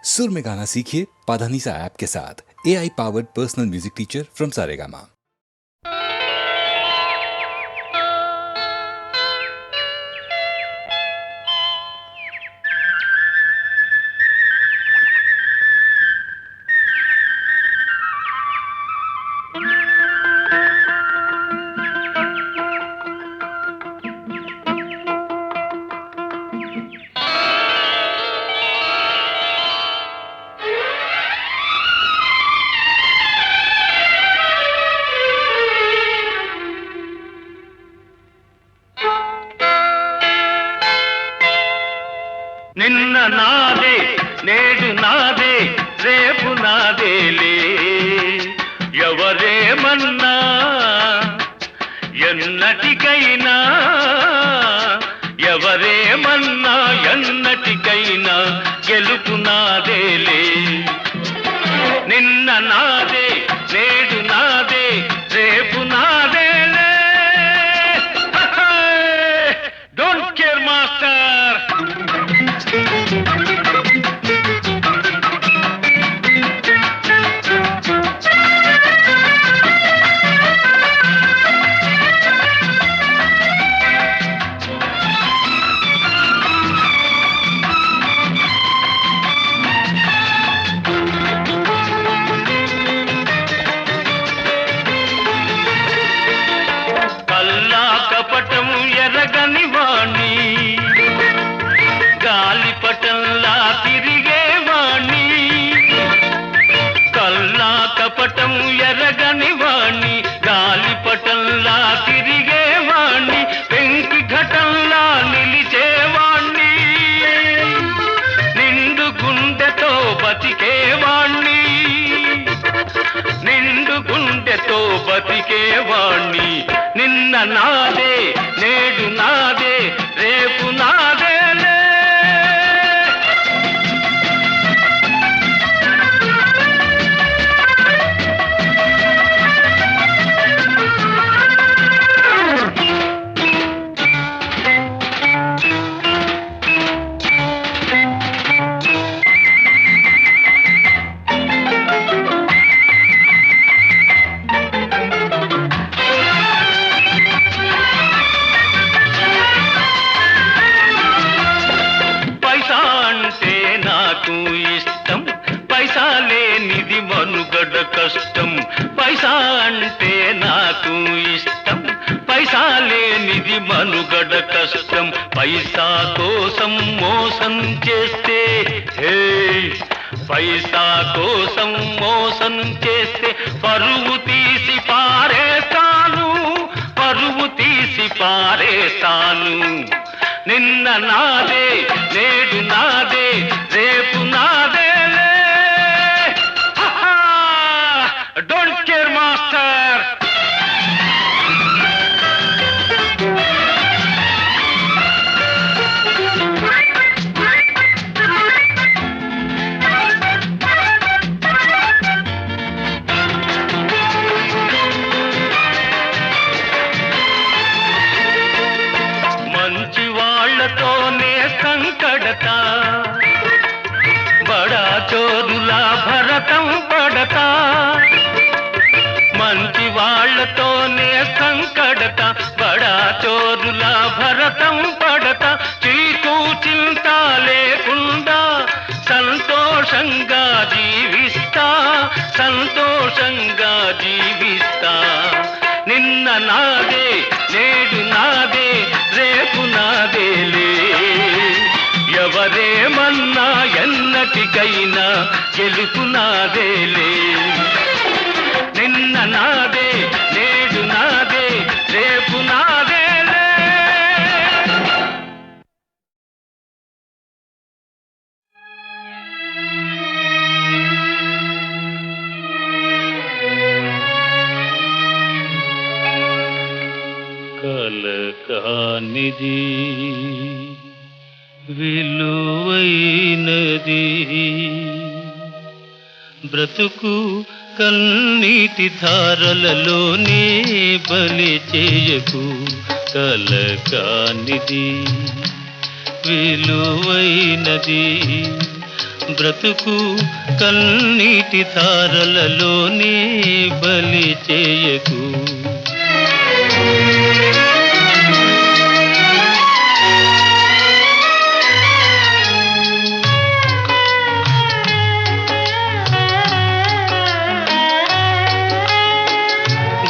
सुर में गाना सीखिए पाधानीसा ऐप के साथ। AI powered personal music teacher from Saregama. నిన్న నాదే నేడు నాదే రేపు నాదేలే ఎవరేమన్నా ఎన్నటికైనా ఎవరేమన్నా ఎన్నటికైనా గెలుపు నాదేలే నిన్న నాదే నేడు నాదే రేపు నాదేలే డోంట్ కేర్ మాస్టర్. కల్లా కపటం ఎరగని వాణ్ణి గాలిపటంలా తిరిగేవాణ్ణి కల్లా కపటం ఎరగని వాణ్ణి గాలిపటంలా తిరిగేవాణ్ణి పెంకి ఘటంలా నిలిచేవాణ్ణి నిండు గుండెతో బతికేవాణ్ణి నిండు గుండెతో బతికేవాణ్ణి నిన్న నాదే నేడు నాదే రేపు నాదేలే పైసా అంటే నాకు ఇష్టం పైసా లేనిది మనుగడ కష్టం పైసా అంటే నాకు ఇష్టం పైసా లేనిది మనుగడ కష్టం పైసా కోసం మోసం చేస్తే హే పైసా కోసం మోసం చేస్తే పరువు తీసి పారేస్తాను పరువు తీసి పారేస్తాను నిన్న నాదే నేడు నాదే రేపు నాదేలే డోంట్ కేర్ మాస్టర్. మంచి వాళ్ళతోనే సంకడతా బడా చోరులా భరతం పడతా మంచి వాళ్ళతోనే సంకడత బడా చోరులా భరతం పడతా చీకు చింత లేకుండా సంతోషంగా జీవిస్తా సంతోషంగా జీవిస్తా నిన్న నాదే నేడు నాదే రేపు నాదేలే ఎవరేమన్నా ఎన్నటికైనా గెలుపు నాదేలే నిన్న నాదే నేడు నాదే రేపు నాదేలే. కలకానిది విలువైనది బ్రతుకు కన్నీటి ధారలలోనే బలి చేయకు కలకానిది విలువైనది బ్రతుకు కన్నీటి ధారలలోనే బలి చేయకు.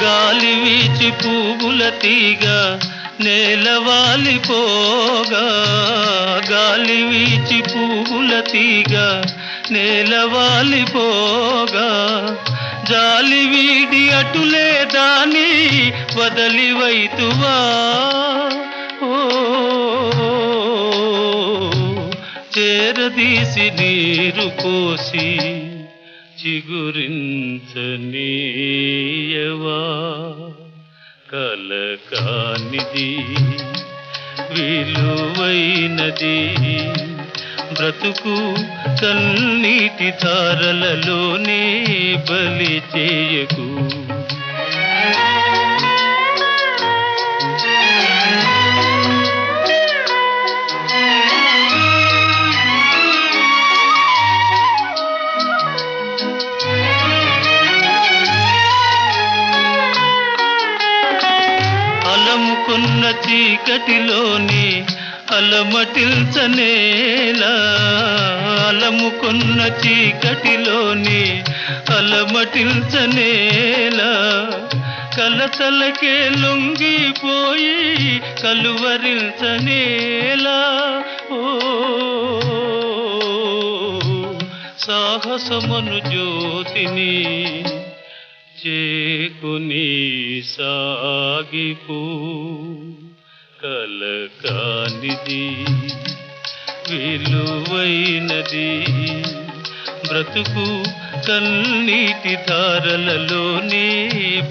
గాలి వీచి పువ్వుల తీగ నేలవాలిపోగా, గాలి వీచి పువ్వుల తీగ నేలవాలిపోగా, జాలి వీడి అటులే దాని వదలివైతువా. ఓ చేరదీసి నీరు పోసి చిగురించనీయవా. కలకానిది విలువైనది బ్రతుకు కన్నీటి ధారలలోనే బలి చేయకు. అలముకున్న చీకటిలోని అలమటిల్చనేలా, అలముకున్న చీకటిలోని అలమటిల్చనేలా, కలతలకే లొంగిపోయి కలువరించనేలా. ఓ సాహసమను జ్యోతిని చేకుని సాగిపో. కలకానిది విలువైనది బ్రతుకు కన్నీటి ధారలలోనే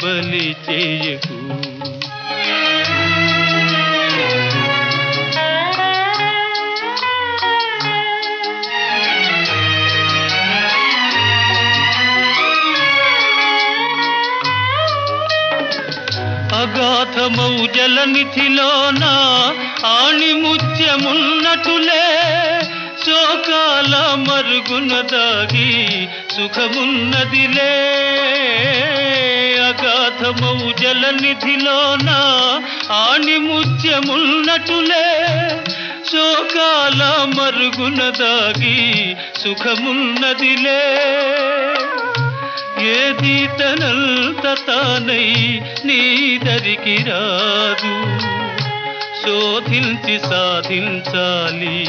బలి చేయకు. అగాధమౌ జలనిధిలోన ఆణిముత్యమున్నటులే, శోకాల మరుగున దాగి సుఖమున్నదిలే. అగాధమౌ జలనిధిలోన ఆణిముత్యమున్నటులే, శోకాల మరుగున దాగి సుఖమున్నదిలే. ఏది తనంత తానై నీదరికి రాదు, శోధించి సాధించాలి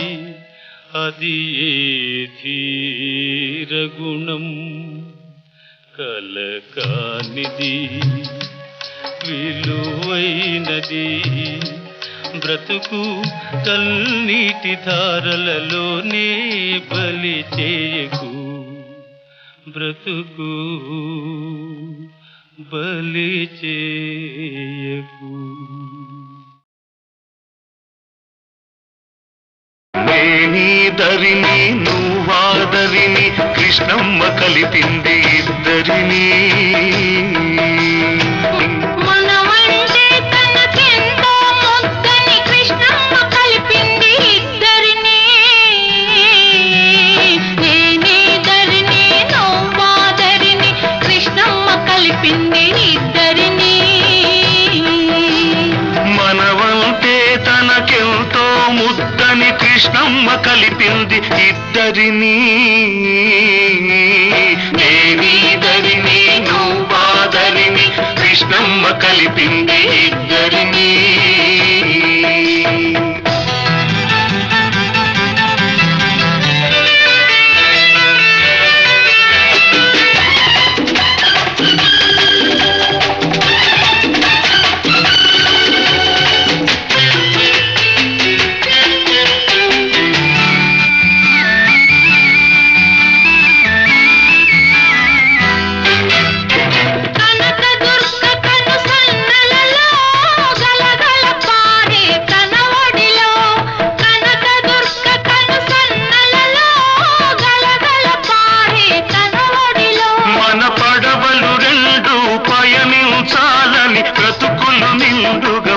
అది ఏ ధీరగుణం. కలకానిది విలువైనది బ్రతుకు కన్నీటి ధారలలోనే బలి చేయకు. బ్రతుకు బలి చేయకు. నేనీదరిని నువ్వాదరిని కృష్ణమ్మ కలిపింది ఇద్దరిని. కృష్ణమ్మ కలిపింది ఇద్దరిని. నేనీదరిని నువ్వాదరిని కృష్ణమ్మ కలిపింది ఇద్దరిని.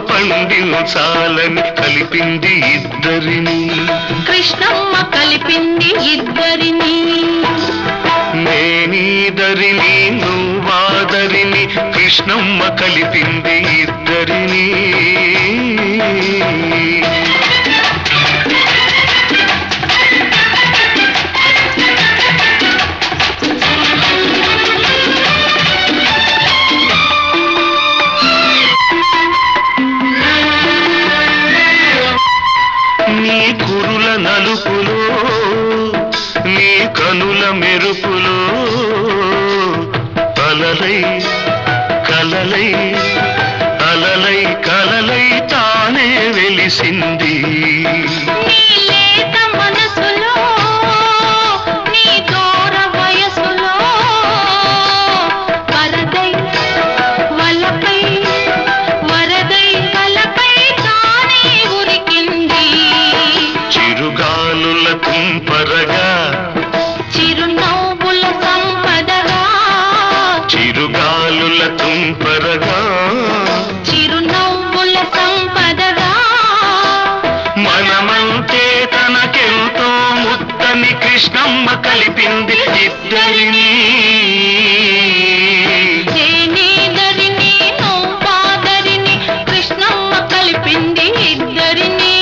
పండించాలని కలిపింది ఇద్దరిని కృష్ణమ్మ కలిపింది ఇద్దరిని నేనీదరిని నువ్వాదరిని కృష్ణమ్మ కలిపింది ఇద్దరిని నీ కురుల నలుపులో నీ కనుల మెరుపులో అలలై కలలై అలలై కలలై తానే వెలిసింది నీ లేత మనసులో నీ దూర వయసులో వరదై వలపై వరదై వలపై తానే ఉరికింది చిరుగాలుల తుంపరగా చిరునవ్వుల సంపదగా చిరుగాలుల తుంపరగా చిరునవ్వుల సంపదగా మనమంటే తనకెంతో ముద్దని కృష్ణమ్మ కలిపింది ఇద్దరిని నేనీదరిని నువ్వాదరిని కృష్ణమ్మ కలిపింది ఇద్దరిని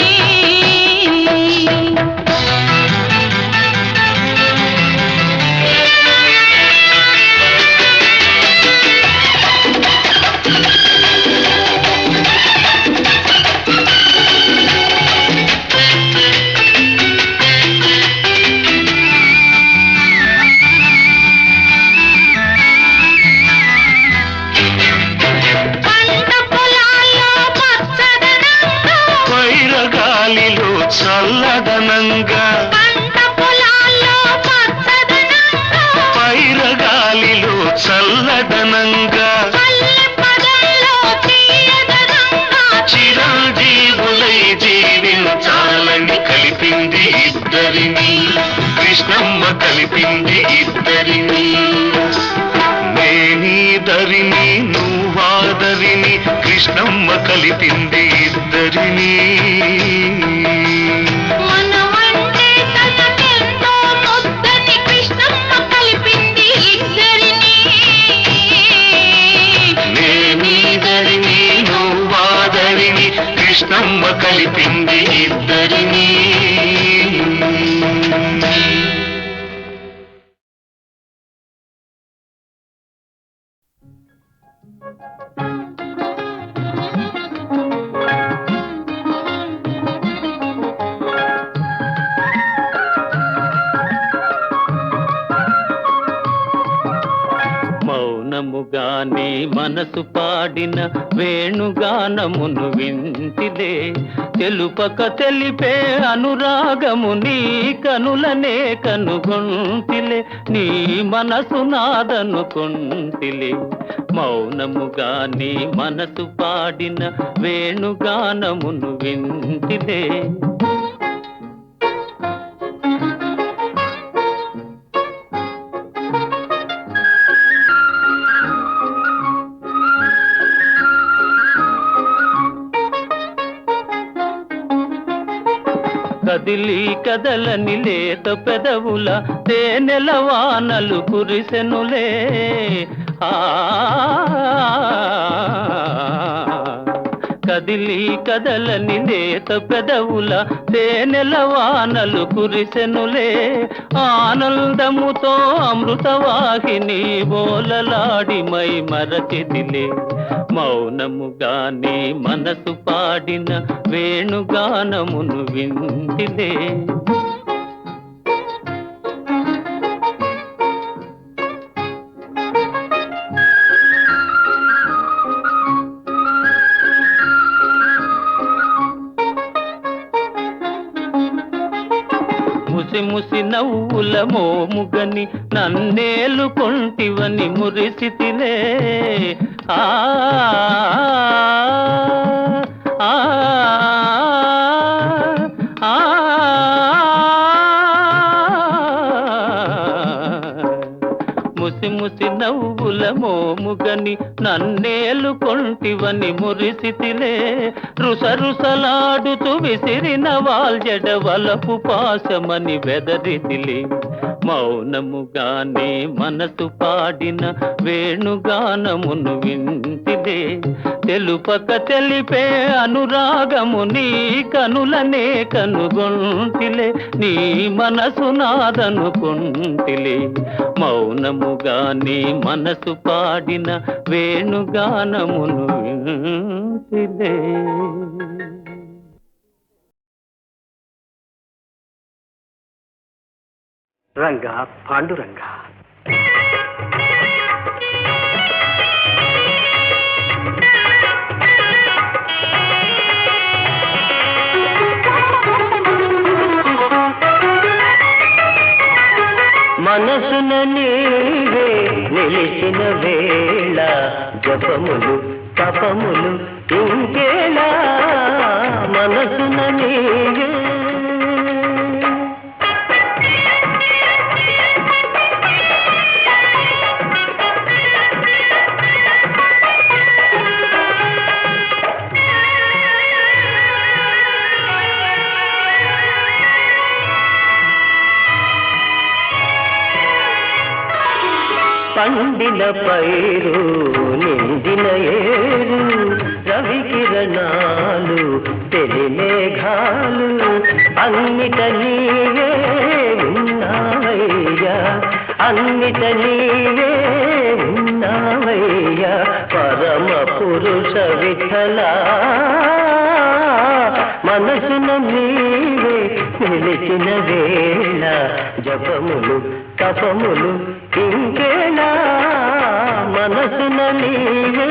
పంట పొలాల్లో పచ్చదనంగా వైరగాలిలో చల్లదనంగా పంట పొలాల్లో పచ్చదనంగా వైరగాలిలో చల్లదనంగా పల్లె పదల్లో తీయదనంగా చిరంజీవులై జీవించాలని కలిపింది ఇద్దరిని కృష్ణమ్మ కలిపింది ఇద్దరిని నేనీదరిని నువ్వాదరిని కృష్ణమ్మ కలిపింది ఇద్దరిని మనమంటే తనకెంతో ముద్దని కృష్ణమ్మ కలిపింది ఇద్దరిని నేనీదరిని నువ్వాదరిని కృష్ణమ్మ కలిపింది ఇద్దరిని మౌనముగానే మనసు పాడిన వేణుగానమును వింటిలే తెలుపక తెలిపే అనురాగము నీ కనులనే కనుగొంటిలే నీ మనసు నాదనుకొంటిలే మౌనముగానే మనసు పాడిన వేణుగానమును వింటిలే కదిలి కదలని లేత పెదవుల తేనెల వానలు కురిసెనులే కదిలి కదలని లేత పెదవుల తేనెల వానలు కురిసెనులే ఆనందముతో అమృతవాహిని బోలలాడి మై మరచిదిలే మౌనముగానే మనసు పాడిన వేణుగానమును వింటిలే ముసి ముసి నవ్వుల మోముగని నన్నేలు కొంటివని మురిసితిలే ఆ ఆ ఆ ముసి ముసి ముసి నవ్వుల మోముగని నన్నేలుకొంటివని మురిసితిలే రుసరుసలాడుతూ విసిరిన వాల్జడ వలపు పాశమని వెదరితిలే మౌనముగానే మనసు పాడిన వేణుగానమును వింటిలే తెలుపక తెలిపే అనురాగము నీ కనులనే కనుగొంటిలే నీ మనసు నాదనుకుంటిలే మౌనముగానే మనసు పాడిన వేణుగానమును వింటిలే. రంగా పాండురంగా మనసున నీవే నిలిచిన వేళ జపములు తపములు ఇంకేలా మనసున నీవే పండిన పైరు నిండిన ఏరు రవి కిరణాలు తెలి మేఘాలు అన్నిట నీవే ఉన్నావయ్యా అన్నిట నీవే ఉన్నావయ్యా పరమ పురుష విఠలా మనసున నీవే నిలిచిన వేళ జపములు తపములు ఇంకేనా మనసున నీవే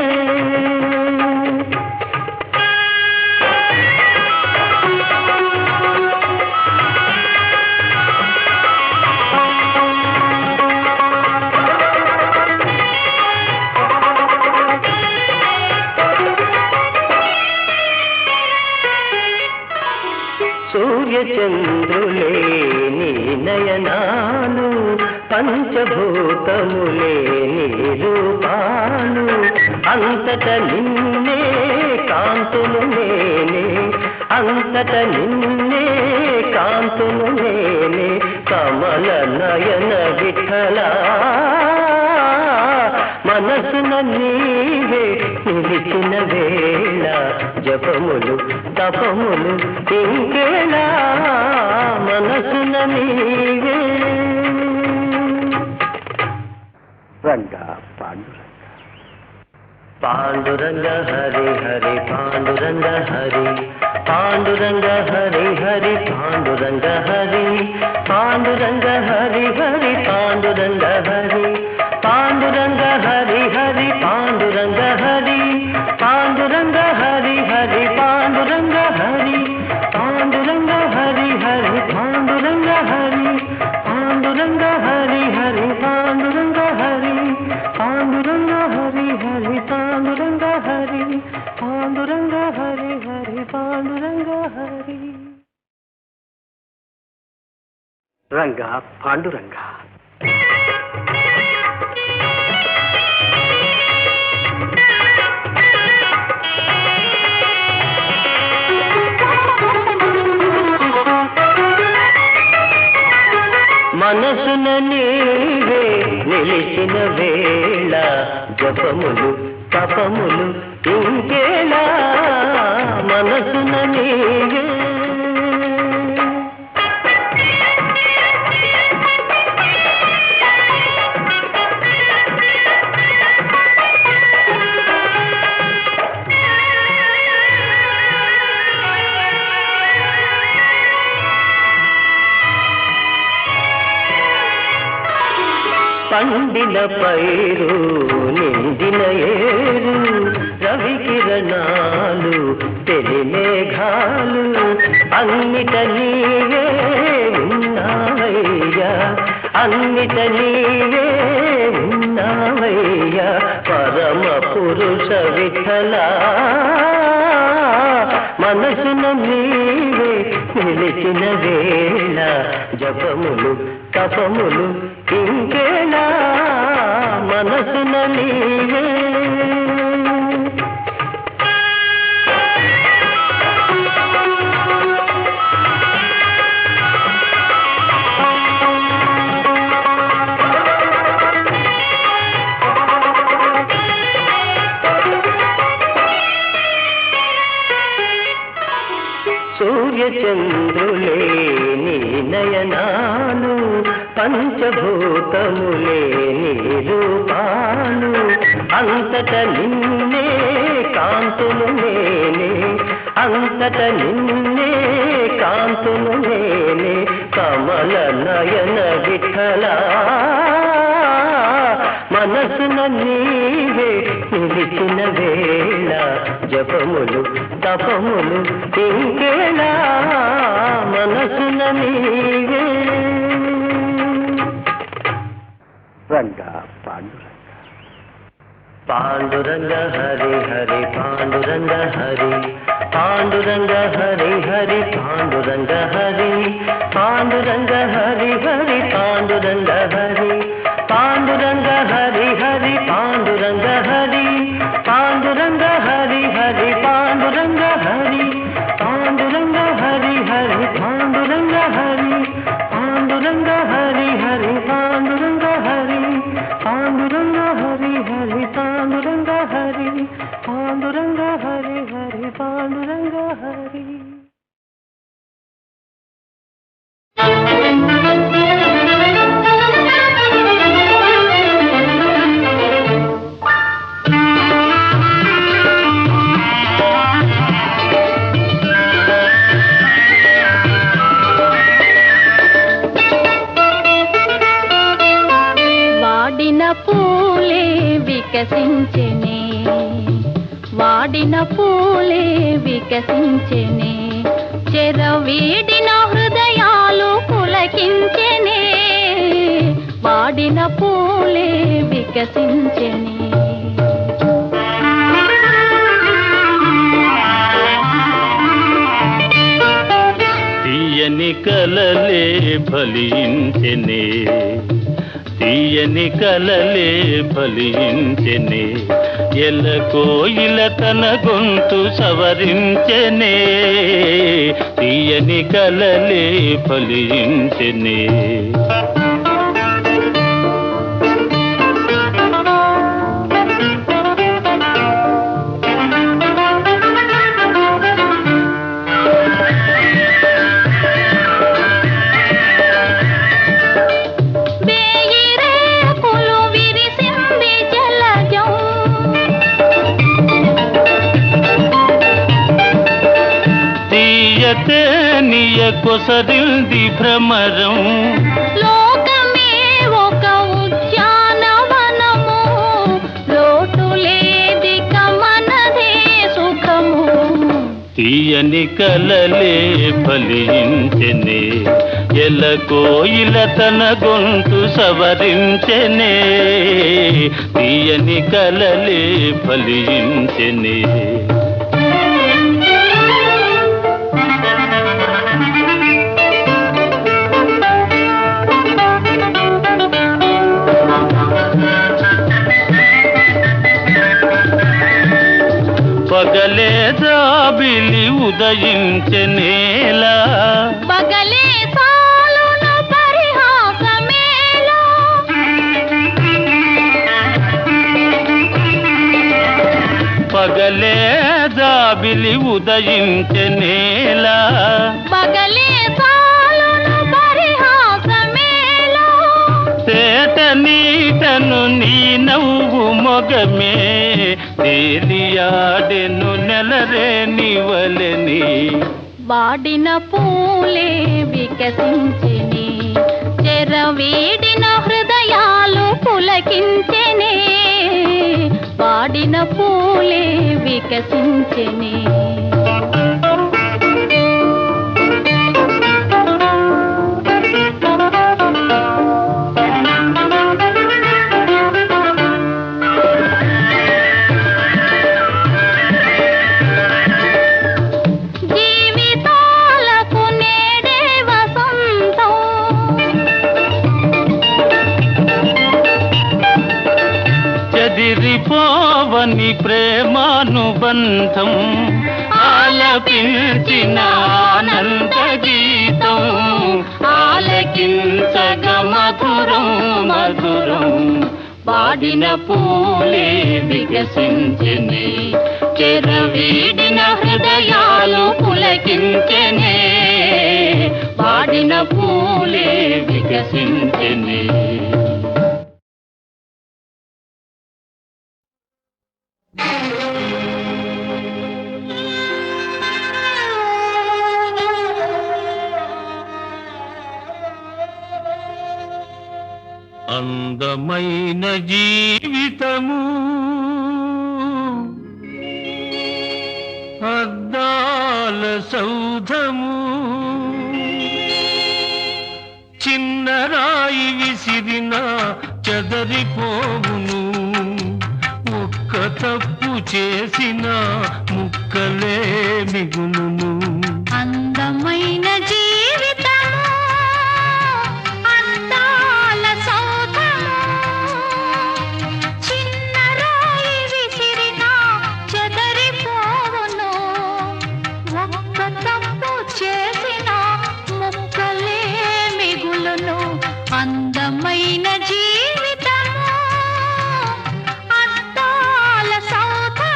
సూర్యచంద్రులే నీ నయనాలు పంచభూతములే నీ రూపాలు అంతట నిన్నే కాంతులు నేనే అంతట నిన్నే కాంతులు నేనే కమల నయన విఠలా మనసున నీవే నిలిచిన వేళ జపములు తపములు ఇంకేలా మనసున నీవే రంగా పాండురంగ పాండురంగ హరి హరి పాండురంగ హరి పాండురంగ హరి హరి పాండురంగ హరి పాండురంగ హరి హరి పాండురంగ హరి పాండురంగ హరి హరి పాండురంగ హరి పాండురంగ హరి హరి పాండురంగ హరి పాండురంగ హరి హరి పాండురంగ హరి పాండురంగ హరి హరి పాండురంగ హరి పాండురంగ హరి హరి పాండురంగ హరి పాండురంగ హరి హరి పాండురంగ హరి. రంగా పాండురంగా మనసున నీవే నిలిచిన వేళ జపములు తపములు ఇంకేలా మనసున నీవే పండిన పైరు నిండిన ఏరు రవి కిరణాలు తెలి మేఘాలు అన్నిట నీవే ఉన్నావయ్యా అన్నిట నీవే ఉన్నావయ్యా పరమ పురుష విఠలా మనసున నీవే నిలిచిన వేళ జపములు తపములు ఇంకేలా నీవే. సూర్యచంద్రులే నీ నయనాలు, పంచభూతములే నీ రూపాలు, అంతట నిన్నే కాంతులు నేనే, అంతట నిన్నే కాంతులు నేనే, కమల నయన విఠలా మనసున నీవే నిలిచిన వేళ, జపములు తపములు ఇంకేలా మనసున నీవే. రంగా పాండురంగ. పాండురంగ హరి హరి పాండురంగ హరి, పాండురంగ హరి హరి పాండురంగ హరి, పాండురంగ హరి హరి పాండురంగ హరి, పాండురంగ హరి హరి పాండురంగ హరి, పాండురంగ హరి హరి పాండురంగ హరి, పాండురంగ హరి హరి పాండురంగ హరి, పాండురంగ హరి హరి పాండురంగ హరి, పాండురంగ హరి హరి పాండురంగ హరి, పాండురంగ హరి హరి పాండురంగ హరి. వాడిన పూలే వికసించెనే, వాడిన పూలే వికసించెనే, చెరవీడిన హృదయాలు పులకించెనే, వాడిన పూలే వికసించెనే. తీయని కలలే ఫలించెనే, తీయని కలలే ఫలించెనే, ఎల కోయిల తన గొంతు సవరించెనే, తీయని కలలే ఫలించెనే. తీయతేనియ కొసరింది భ్రమరం, లోకమే ఒక ఉద్యానవనము, లోటు లేదిక మనదే సుఖము. తీయని కలలే ఫలించెనే, ఎల కోయిల తన గొంతు సవరించెనే, తీయని కలలే ఫలించెనే. పగలే జాబిలి ఉదయించెనేలా, పగలే సాలును పరిహాసమేలా, పగలే జాబిలి ఉదయించెనేలా, పగలే సాలును పరిహాసమేలా, తేట నీటను నీ నవ్వు మొగమే, తేలియాడెను నెలరేని వలెని. వాడిన పూలే వికసించెనే, చెరవీడిన హృదయాలు పులకించెనే, వాడిన పూలే వికసించెనే. చెదిరిపోవని ప్రేమానుబంధం ఆలపించిన ఆనంద గీతం ఆలకించగ మధురం మధురం వాడిన పూలే వికసించెనే చెరవీడిన హృదయాలు పులకించెనే వాడిన పూలే వికసించెనే అందమైన జీవితము అద్దాల సౌధము చిన్న రాయి విసిరిన చెదరిపోవును ఒక్క తప్పు చేసిన ముక్కలే మిగులును అందమైన జీవితము అందాల సౌధము చిన్న రాయి విసిరిన చెదరిపోవును ఒక్క తప్పు చేసిన ముక్కలే మిగులును అందమైన జీవితము అందాల సౌధము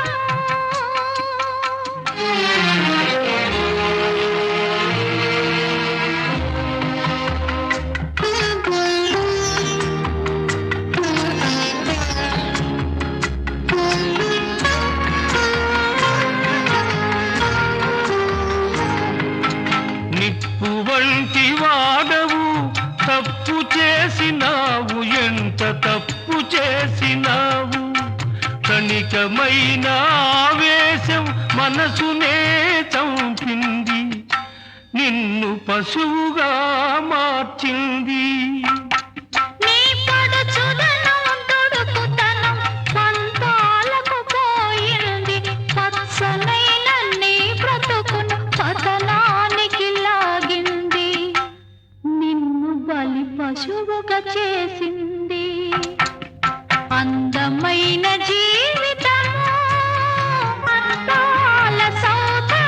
నిప్పు వంటి వాడవు తప్పు చేసినావు ఎంత తప్పు చేసినావు క్షణికమైన ఆవేశం మనసునే చంపింది నిన్ను పశువుగా మార్చింది నీ పడుచుదనం దుడుకుతనం పంతాలకు పోయింది పచ్చనైన నీ బ్రతుకును పతనానికి లాగింది నిన్ను బలి పశువుగా చేసింది అందమైన జీవితము అందాల సౌధము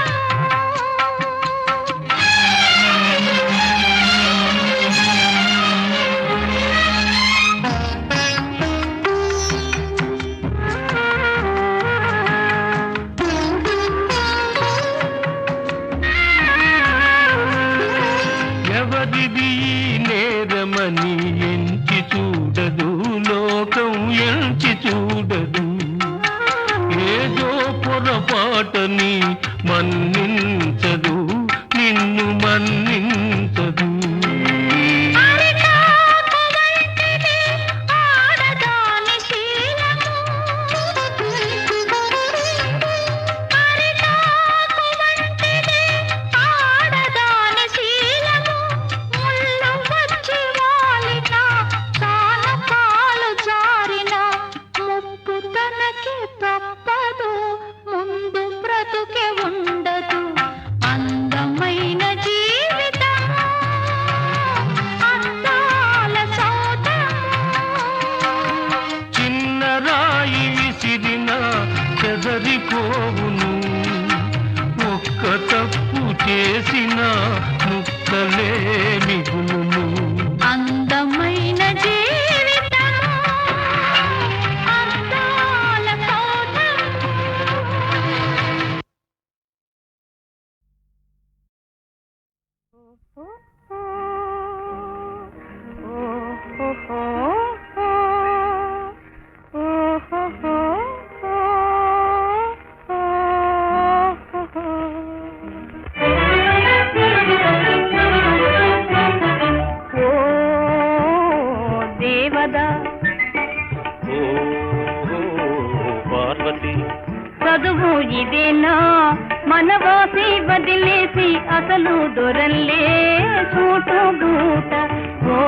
ఎవరిది ఈ నేరమని ఎంచి చూడదు లోకం ఎంచి చూడదు ఏదో పొరపాటని మన్నించదు నిన్ను మన్నించదు అరిటాకు వంటిది ఆడదాని శీలము అరిటాకు వంటిది ఆడదాని శీలము ముళ్ళు వచ్చి వాలిన కానపాలు జారిన ముప్పు తనకి తప్పదు ముందు బ్రతుకే ఉండదు అందమైన జీవితము అందాల సౌధము చిన్న రాయి విసిరిన చెదరిపోవును ఒక్క తప్పు చేసిన ముక్కలే మిగులును అందమైన జీవితము అందాల సౌధము దేవదా పార్వతి చదువు ఇదేనా మనవాసి వదిలేసి అసలు దొరల్లే చూటు బూట ఓ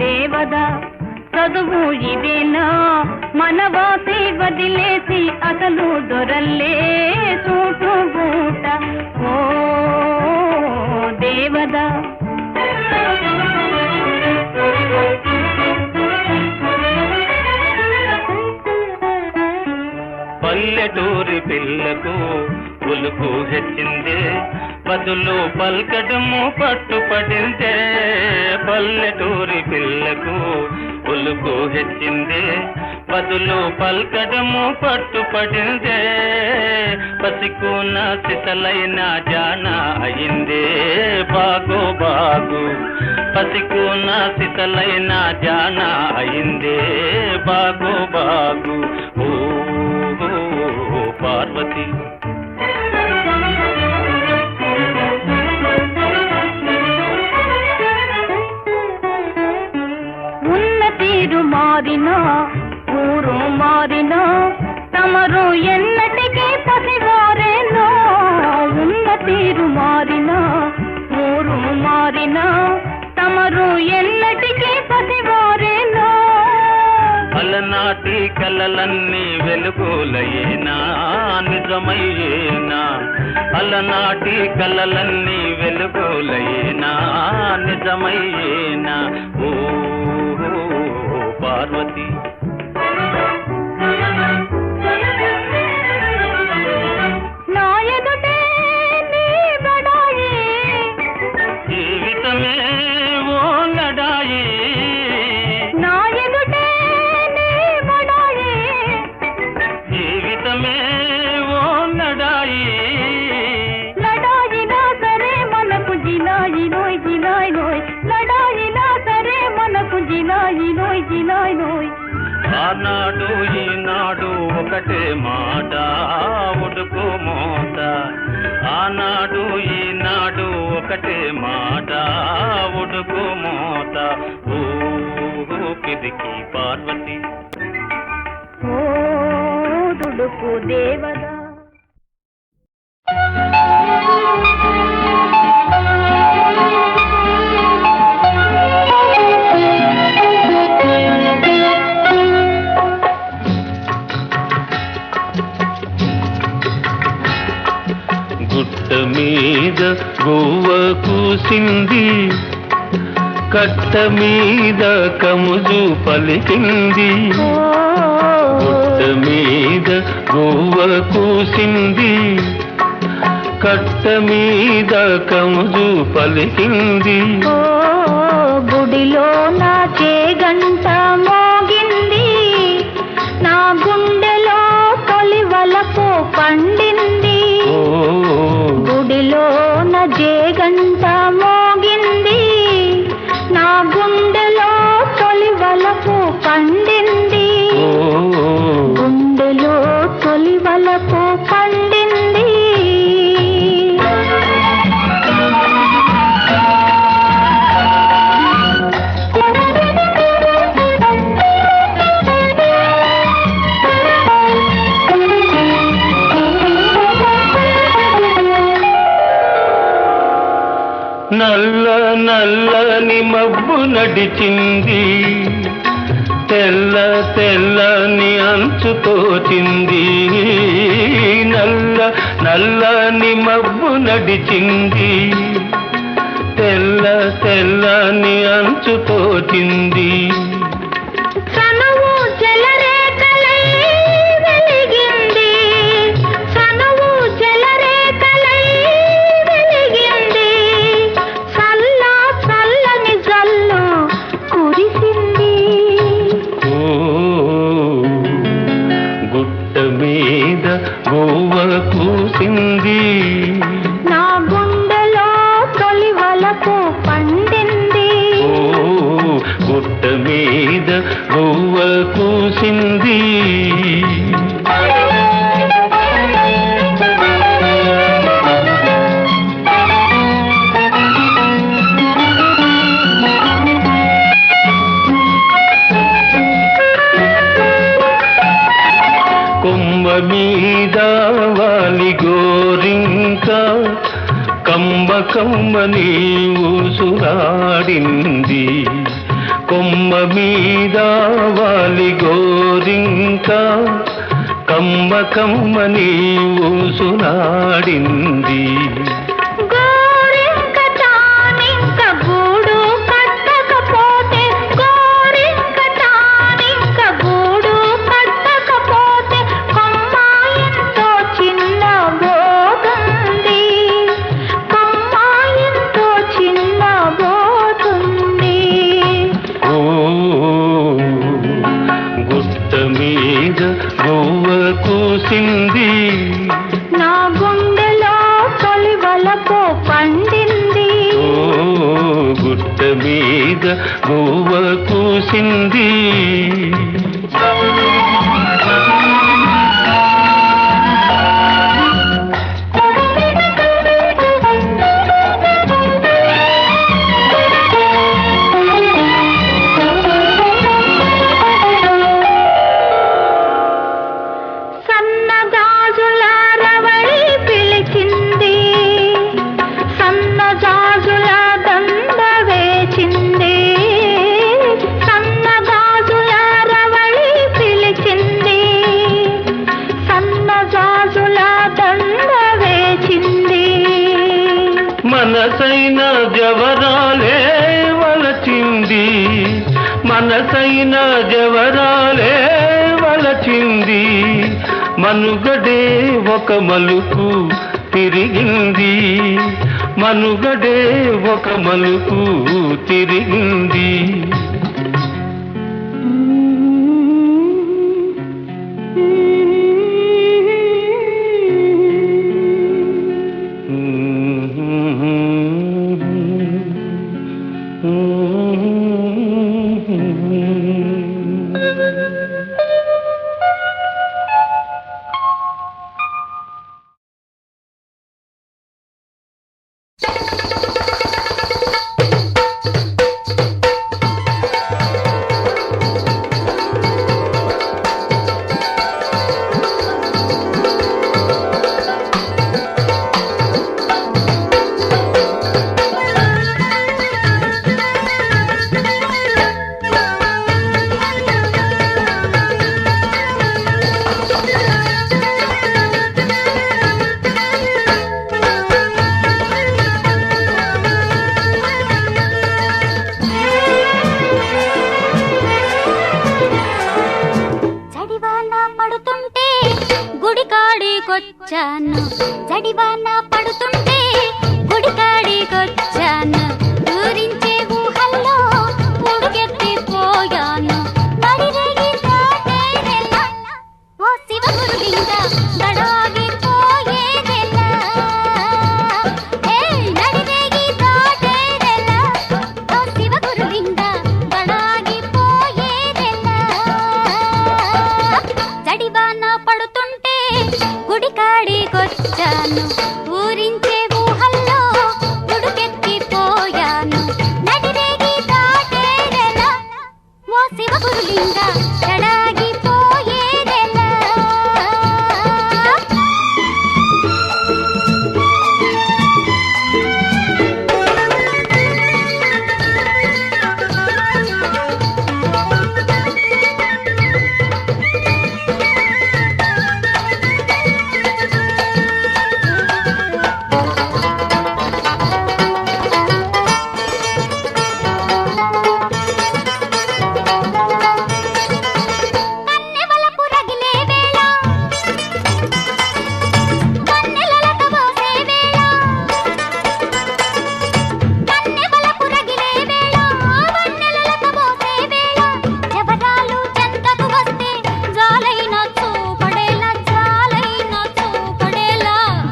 దేవదా చదువు ఇదేనా మనవాసి వదిలేసి అసలు దొరల్లే చూటు బూట ఓ దేవదా పల్లెటూరి పిల్లకు ఉలుకు హెచ్చిందే బదులు పల్కడము పట్టుపడిందే పల్లెటూరి పిల్లకు ఉలుకు హెచ్చిందే బదులు పల్కడము పట్టుపడిందే పసికున్న సిసలైన జాన అయిందే బాగు బాగు పసికున్న సిసలైన జాన అయిందే బాగు బాగు ఓ పార్వతి ఉన్న తీరు మారినా ఊరు మారినా తమరు ఎన్నటికీ పసివారేనో ఉన్న తీరు మారినా ఊరు మారినా తమరు ఎన్నటికీ పసివారేనో అలనాటి కలలన్నీ వెలుగులయేనా నిజమయ్యేనా అలనాటి కలలన్నీ వెలుగులయేనా నిజమయ్యేనా ఓ పార్వతి నా ఎదుటే నీ బడాయి జీవితమే ఓ లడాయి నా ఎదుటే నీ బడాయి జీవితమే ఓ లడాయి లడాయినా సరే మనకు జిలాయి నోయ్ జిలాయి నోయ్ లడాయినా సరే మనకు జిలాయి నోయ్ జిలాయి నోయ్ ఆనాడు ఈనాడు ఒకటే మాట ఉడుకు మోత ఆనాడు ఈనాడు ఒకటే మాట ఉడుకు మోత ఓ పిదికి పార్వతి ఓ దుడుకు దేవదా గుట్ట మీద గువ్వ కూసింది కట్ట మీద కముజు పలికింది గుట్ట మీద గువ్వ కూసింది కట్ట మీద కముజు పలికింది గుడిలో నా చేగంట మోగింది నా గుండెలో తొలి వలపు పండింది గుడిలో నా చేగంట మోగింది నా గుండెలో తొలి వలపు పండింది గుండెలో తొలి వలపు పండింది నల్ల నల్లని మబ్బు నడిచింది తెల్ల తెల్లని అంచు తోచింది నల్ల నల్లని మబ్బు నడిచింది తెల్ల తెల్లని అంచు తోచింది కూసింది నా గుండెలో తొలి వలపు పండింది గుట్ట మీద గువ్వ కూసింది కొమ్మ మీద వాలి గోరింక కమ్మ కమ్మని ఊసులాడింది కొమ్మ మీద వాలి గోరింక కమ్మ కమ్మని ఊసులాడింది మీద గువ్వ కూసింది, నా గుండెలో తొలి వలపు పండింది. ఓ గుట్ట మీద గువ్వ కూసింది. మనసైన జవరాలే వలచింది, మనసైన జవరాలే వలచింది. మనుగడే ఒక మలుపు తిరిగింది, మనుగడే ఒక మలుపు తిరిగింది. జడివాన పడుతుంటే గుడికాడికొచ్చాను, ఊరించే ఊహల్లో ఉడుకెత్తిపోయాను. నడిరేగి దాటేదెలా ఓ శివ గురులింగ గడాగిపోయేదెలా, నడిరేగి దాటేదెలా ఓ శివ గురులింగ గడాగిపోయేదెలా. జడివాన పడుతుంటే గుడికాడికొచ్చాను, ఊరించే ఊహల్లో ఉడుకెత్తిపోయాను. నడిరేగి దాటేదెలా ఓ శివ గురులింగ గడాగిపోయేదెలా.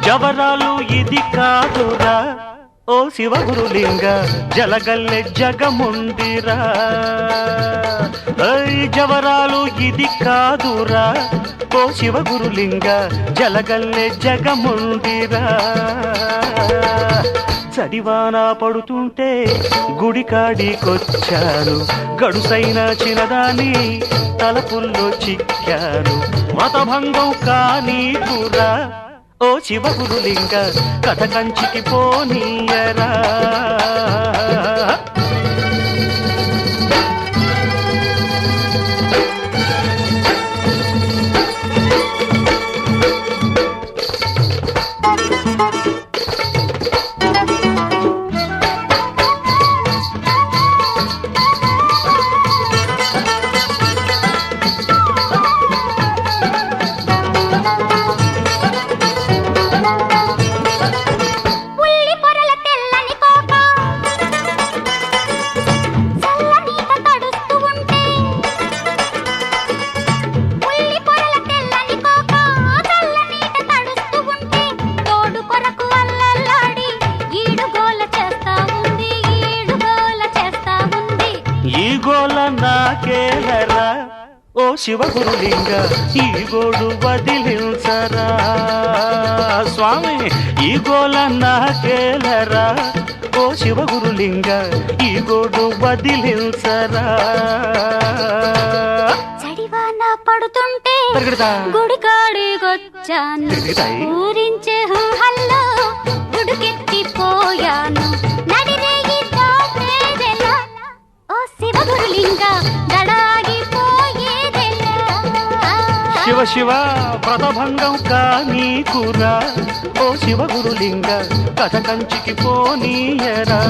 జవరాలు ఇది కాదురా ఓ శివ గురులింగ జలగల్లె జగముందిరా. జవరాలు ఇది కాదురా ఓ శివ గురులింగ జలగల్లె జగముందిరా. చడివాన పడుతుంటే గుడికాడికొచ్చాను, గడుసైన చిన్నదాని తలపుల్లో చిక్కాను. మతభంగం కానీకురా ఓ శివ గురులింగ కథ కంచికి పోనీయరా. ఈ గోల నాకేలరా ఓ శివగురులింగ ఈ గోడు వదిలించరా స్వామి ఈ గోల నాకేలరా ఓ శివగురులింగ ఈ గోడు వదిలించరా చడివాన పడుతుంటే పరిగెడతా. గుడికాడికొచ్చాను తిరుగుతాయి. ఊరించే హల్లో గుడికెత్తిపోయాను నడిరేగి దాటేదెలా ఓ శివగురులింగ దడాగిపోయేదెలా శివ శివ వ్రతభంగం కానీ కూరా ఓ శివగురులింగ కథ కంచికి పోనీయరా